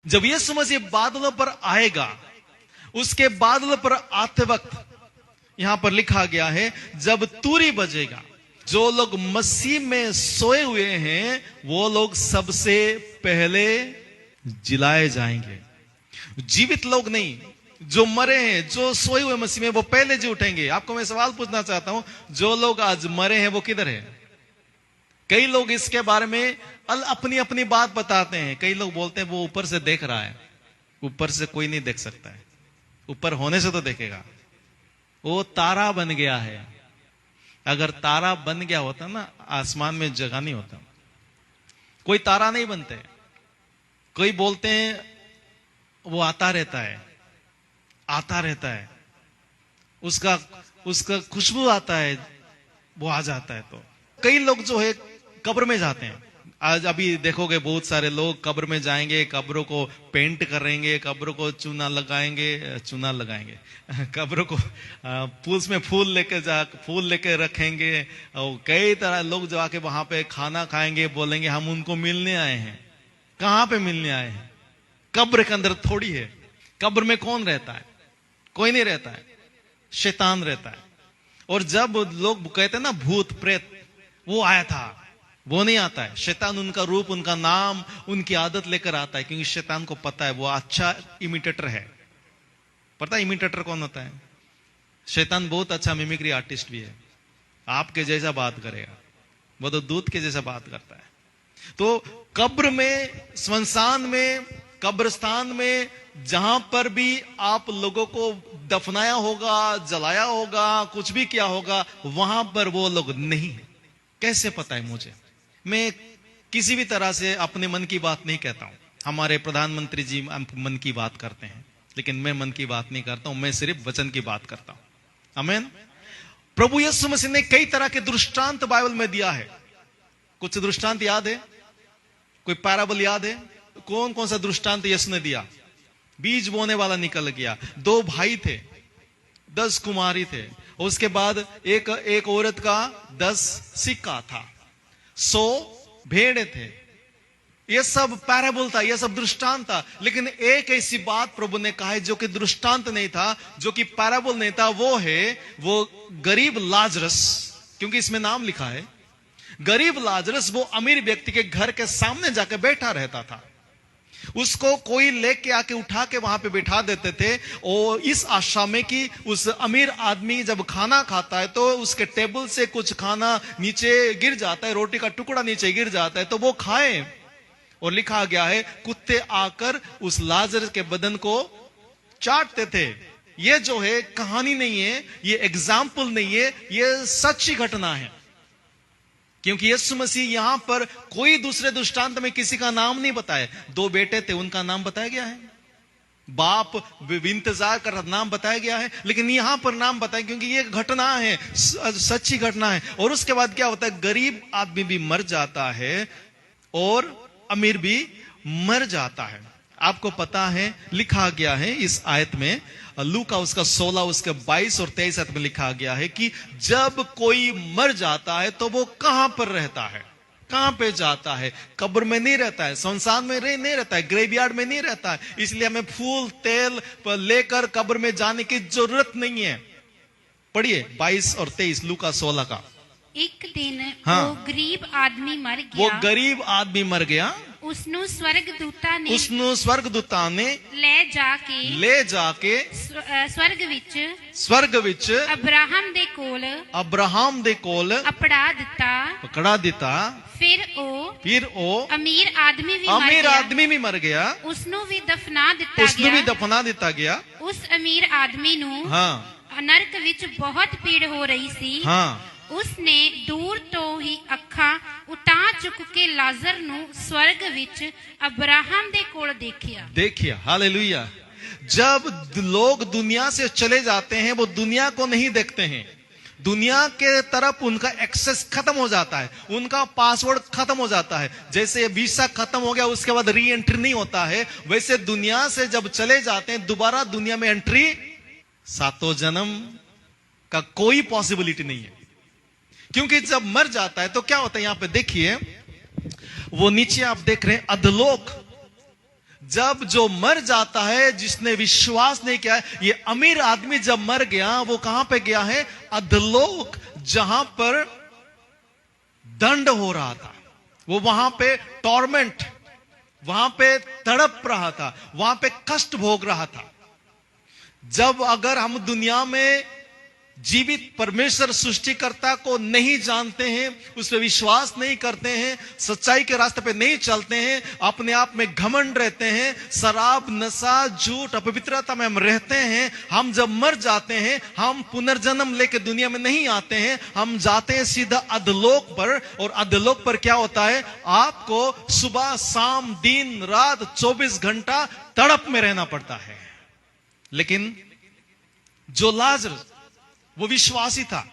जब यीशु मसीह बादलों पर आएगा, उसके बादलों पर आते वक्त यहां पर लिखा गया है, जब तुरी बजेगा, जो लोग मसीह में सोए हुए हैं वो लोग सबसे पहले जिलाए जाएंगे। जीवित लोग नहीं, जो मरे हैं, जो सोए हुए मसीह में, वो पहले जी उठेंगे। आपको मैं सवाल पूछना चाहता हूं, जो लोग आज मरे हैं वो किधर है? कई लोग इसके बारे में अपनी अपनी बात बताते हैं। कई लोग बोलते हैं वो ऊपर से देख रहा है। ऊपर से कोई नहीं देख सकता है, ऊपर होने से तो देखेगा। वो तारा बन गया है। अगर तारा बन गया होता ना, आसमान में जगह नहीं होता। कोई तारा नहीं बनते। कोई बोलते हैं वो आता रहता है, आता रहता है, उसका खुशबू आता है, वो आ जाता है। तो कई लोग जो है कब्र में जाते हैं। आज अभी देखोगे बहुत सारे लोग कब्र में जाएंगे, कब्रों को पेंट करेंगे, कब्रों को चूना लगाएंगे कब्रों को उसमें फूल लेके रखेंगे। और कई तरह लोग जो आके वहां पे खाना खाएंगे, बोलेंगे हम उनको मिलने आए हैं। कहां पे मिलने आए हैं? कब्र के अंदर थोड़ी है। कब्र में कौन रहता है? कोई नहीं रहता है, शैतान रहता है। और जब लोग कहते हैं ना भूत प्रेत वो आया था, वो नहीं आता है। शैतान उनका रूप, उनका नाम, उनकी आदत लेकर आता है, क्योंकि शैतान को पता है वो अच्छा इमिटेटर है। पता है इमिटेटर कौन होता है? शैतान बहुत अच्छा मिमिक्री आर्टिस्ट भी है। आपके जैसा बात करेगा, वो तो दूध के जैसा बात करता है। तो कब्र में, स्मशान में, कब्रिस्तान में, जहां पर भी आप लोगों को दफनाया होगा, जलाया होगा, कुछ भी किया होगा, वहां पर वो लोग नहीं है। कैसे पता है मुझे? मैं किसी भी तरह से अपने मन की बात नहीं कहता हूं। हमारे प्रधानमंत्री जी मन की बात करते हैं, लेकिन मैं मन की बात नहीं करता हूं। मैं सिर्फ वचन की बात करता हूं। आमीन। प्रभु यीशु मसीह ने कई तरह के दृष्टांत बाइबल में दिया है। कुछ दृष्टांत याद है? कोई पैराबल याद है? कौन कौन सा दृष्टांत यीशु ने दिया? बीज बोने वाला निकल गया, 2 भाई थे, 10 कुमारी थे, उसके बाद एक औरत का 10 सिक्का था, 100 भेड़े थे। यह सब पैराबल था, यह सब दृष्टांत था। लेकिन एक ऐसी बात प्रभु ने कहा है जो कि दृष्टांत नहीं था, जो कि पैराबल नहीं था, वो गरीब लाजरस, क्योंकि इसमें नाम लिखा है गरीब लाजरस, वो अमीर व्यक्ति के घर के सामने जाकर बैठा रहता था। उसको कोई लेके आके उठा के वहां पे बैठा देते थे, और इस आशा में कि उस अमीर आदमी जब खाना खाता है तो उसके टेबल से कुछ खाना नीचे गिर जाता है, रोटी का टुकड़ा नीचे गिर जाता है तो वो खाए। और लिखा गया है कुत्ते आकर उस लाजरस के बदन को चाटते थे। ये जो है कहानी नहीं है, ये एग्जाम्पल नहीं है, ये सच्ची घटना है। क्योंकि यीशु मसीह यहां पर कोई दूसरे दृष्टांत में किसी का नाम नहीं बताया। 2 बेटे थे, उनका नाम बताया गया है, बाप इंतजार कर नाम बताया गया है, लेकिन यहां पर नाम बताया क्योंकि ये घटना है, सच्ची घटना है। और उसके बाद क्या होता है? गरीब आदमी भी मर जाता है और अमीर भी मर जाता है। आपको पता है लिखा गया है इस आयत में, लूका उसका 16 उसके 22 और 23 में लिखा गया है कि जब कोई मर जाता है तो वो कहां पर रहता है? कहां पे जाता है? कब्र में नहीं रहता है, शमशान में नहीं रहता है, ग्रेवयार्ड में नहीं रहता है। इसलिए हमें फूल तेल लेकर कब्र में जाने की जरूरत नहीं है। पढ़िए 22 और 23 लूका 16 का। एक दिन हाँ, वो गरीब आदमी मर गया। वो गरीब आदमी मर गया। उसनु स्वर्गदूता ने ले जाके स्वर्ग विच अब्राहम दे कोल पकड़ा दिता। फिर ओ अमीर आदमी भी मर गया। उसनु भी दफना दिता गया। उस अमीर आदमी नु नरक विच बहुत पीड़ हो रही सी। उसने दूर तो ही अखा उठा चुक के लाजर नु स्वर्ग विच अब्राहम दे कोल देखिया। हालेलुया। जब लोग दुनिया से चले जाते हैं, वो दुनिया को नहीं देखते हैं। दुनिया के तरफ उनका एक्सेस खत्म हो जाता है, उनका पासवर्ड खत्म हो जाता है। जैसे वीसा खत्म हो गया उसके बाद री एंट्री नहीं होता है, वैसे दुनिया से जब चले जाते हैं दोबारा दुनिया में एंट्री 7 जन्म का कोई पॉसिबिलिटी नहीं है। क्योंकि जब मर जाता है तो क्या होता है? यहां पे देखिए, वो नीचे आप देख रहे हैं अधलोक, जब जो मर जाता है, जिसने विश्वास नहीं किया है, ये अमीर आदमी जब मर गया, वो कहां पे गया है? अधलोक, जहां पर दंड हो रहा था। वो वहां पे टॉर्मेंट, वहां पे तड़प रहा था, वहां पे कष्ट भोग रहा था। जब अगर हम दुनिया में जीवित परमेश्वर सृष्टिकर्ता को नहीं जानते हैं, उस पर विश्वास नहीं करते हैं, सच्चाई के रास्ते पे नहीं चलते हैं, अपने आप में घमंड रहते हैं, शराब, नशा, झूठ, अपवित्रता में हम रहते हैं, हम जब मर जाते हैं, हम पुनर्जन्म लेके दुनिया में नहीं आते हैं, हम जाते हैं सीधा अधलोक पर। और अधलोक पर क्या होता है? आपको सुबह शाम दिन रात 24 घंटा तड़प में रहना पड़ता है। लेकिन जो लाजर, वो विश्वासी था,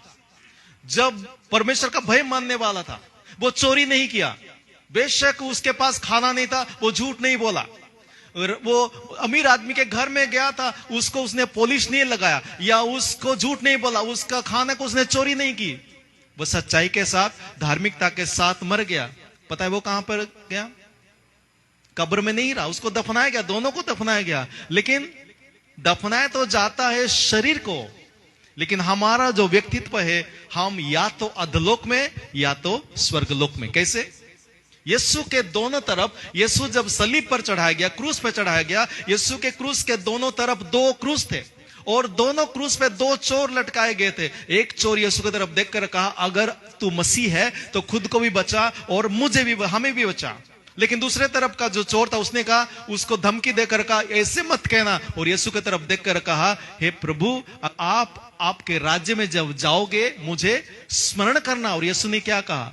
जब परमेश्वर का भय मानने वाला था, वो चोरी नहीं किया, बेशक उसके पास खाना नहीं था, वो झूठ नहीं बोला। वो अमीर आदमी के घर में गया था, उसको उसने पॉलिश नहीं लगाया या उसको झूठ नहीं बोला, उसका खाने को उसने चोरी नहीं की, वो सच्चाई के साथ, धार्मिकता के साथ मर गया। पता है वो कहां पर गया? कब्र में नहीं रहा, उसको दफनाया गया, दोनों को दफनाया गया। लेकिन दफनाया तो जाता है शरीर को, लेकिन हमारा जो व्यक्तित्व है, हम या तो अधलोक में या तो स्वर्गलोक में। कैसे? यीशु के दोनों तरफ, यीशु जब सलीब पर चढ़ाया गया, क्रूस पर चढ़ाया गया, यीशु के क्रूस के दोनों तरफ 2 क्रूस थे और दोनों क्रूस पे 2 चोर लटकाए गए थे। एक चोर यीशु की तरफ देखकर कहा, अगर तू मसीह है तो खुद को भी बचा और मुझे भी, हमें भी बचा। लेकिन दूसरे तरफ का जो चोर था, उसने कहा, उसको धमकी देकर कहा, ऐसे मत कहना। और यीशु की तरफ देखकर कहा, हे प्रभु, आप आपके राज्य में जब जाओगे मुझे स्मरण करना। और यीशु ने क्या कहा?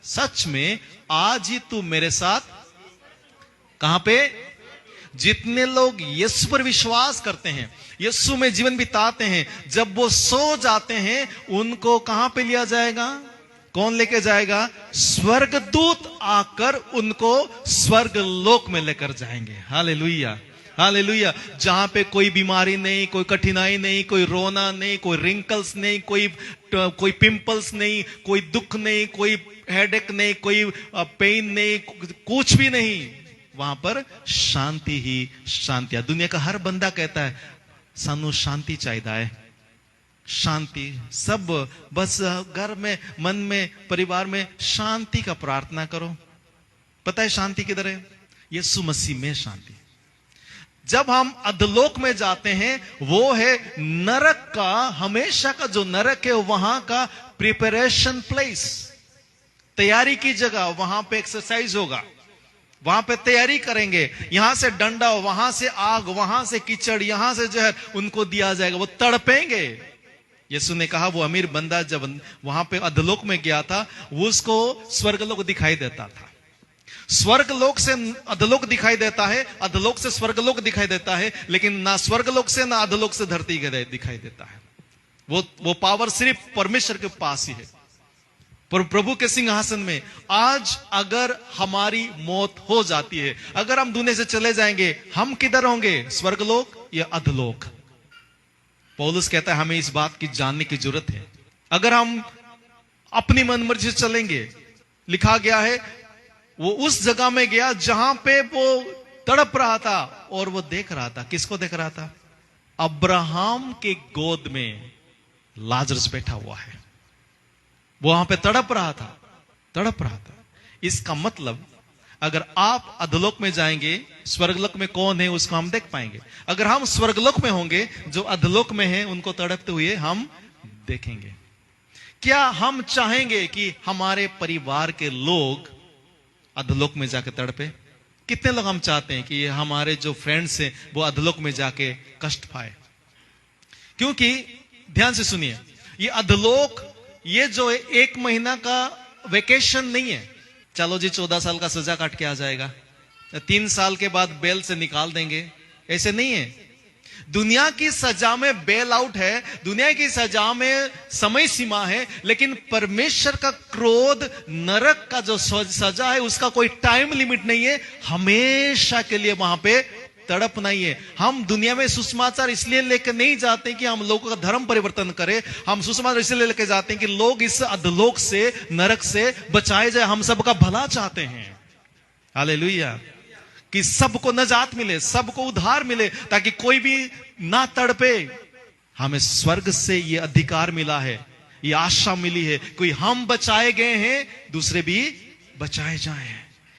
सच में आज ही तू मेरे साथ, कहां पे? जितने लोग यीशु पर विश्वास करते हैं, यीशु में जीवन बिताते हैं, जब वो सो जाते हैं, उनको कहां पे लिया जाएगा? कौन लेके जाएगा? स्वर्गदूत आकर उनको स्वर्ग लोक में लेकर जाएंगे। Hallelujah, hallelujah. जहां पे कोई बीमारी नहीं, कोई कठिनाई नहीं, कोई रोना नहीं, कोई रिंकल्स नहीं, कोई पिंपल्स नहीं, कोई दुख नहीं, कोई हेडेक नहीं, कोई पेन नहीं, कुछ भी नहीं। वहां पर शांति ही शांति है। दुनिया का हर बंदा कहता है, सानू शांति चाहिए है, शांति। सब बस घर में, मन में, परिवार में शांति का प्रार्थना करो। पता है शांति किधर है? यीशु मसीह में शांति। जब हम अधलोक में जाते हैं, वो है नरक का, हमेशा का जो नरक है, वहां का प्रिपरेशन प्लेस, तैयारी की जगह। वहां पे एक्सरसाइज होगा, वहां पे तैयारी करेंगे, यहां से डंडा, वहां से आग, वहां से कीचड़, यहां से जहर उनको दिया जाएगा, वो तड़पेंगे। यीशु ने कहा, वो अमीर बंदा जब वहां पे अधलोक में गया था, वो उसको स्वर्गलोक दिखाई देता था। स्वर्गलोक से अधलोक दिखाई देता है, अधलोक से स्वर्गलोक दिखाई देता है, लेकिन ना स्वर्गलोक से ना अधलोक से धरती दिखाई देता है। वो पावर सिर्फ परमेश्वर के पास ही है, पर प्रभु के सिंहासन में। आज अगर हमारी मौत हो जाती है, अगर हम दुनिया से चले जाएंगे, हम किधर होंगे? स्वर्गलोक या अधलोक? पौलुस कहता है हमें इस बात की जानने की जरूरत है। अगर हम अपनी मनमर्जी से चलेंगे, लिखा गया है वो उस जगह में गया जहां पे वो तड़प रहा था और वो देख रहा था। किसको देख रहा था? अब्राहम के गोद में लाजरस बैठा हुआ है, वो वहां पे तड़प रहा था, तड़प रहा था। इसका मतलब अगर आप अधलोक में जाएंगे, स्वर्गलोक में कौन है उसको हम देख पाएंगे। अगर हम स्वर्गलोक में होंगे, जो अधलोक में है उनको तड़पते हुए हम देखेंगे। क्या हम चाहेंगे कि हमारे परिवार के लोग अधलोक में जाके तड़पे? कितने लोग हम चाहते हैं कि हमारे जो फ्रेंड्स हैं वो अधलोक में जाके कष्ट पाए? क्योंकि ध्यान से सुनिए, ये अधलोक, ये जो है 1 महीना का वेकेशन नहीं है। चलो जी 14 साल का सजा काट के आ जाएगा, 3 साल के बाद बेल से निकाल देंगे, ऐसे नहीं है। दुनिया की सजा में बेल आउट है, दुनिया की सजा में समय सीमा है, लेकिन परमेश्वर का क्रोध, नरक का जो सजा है, उसका कोई टाइम लिमिट नहीं है, हमेशा के लिए वहां पे तड़प नहीं है। हम दुनिया में सुसमाचार इसलिए लेकर नहीं जाते कि हम लोगों का धर्म परिवर्तन करें, हम सुसमाचार इसलिए लेकर जाते हैं कि लोग इस अधलोक से, नरक से बचाए जाए, हम सबका भला चाहते हैं। हालेलुया। कि सबको नजात मिले, सबको उद्धार मिले, ताकि कोई भी ना तड़पे। हमें स्वर्ग से ये अधिकार मिला है, ये आशा मिली है, कोई हम बचाए गए हैं, दूसरे भी बचाए जाएं।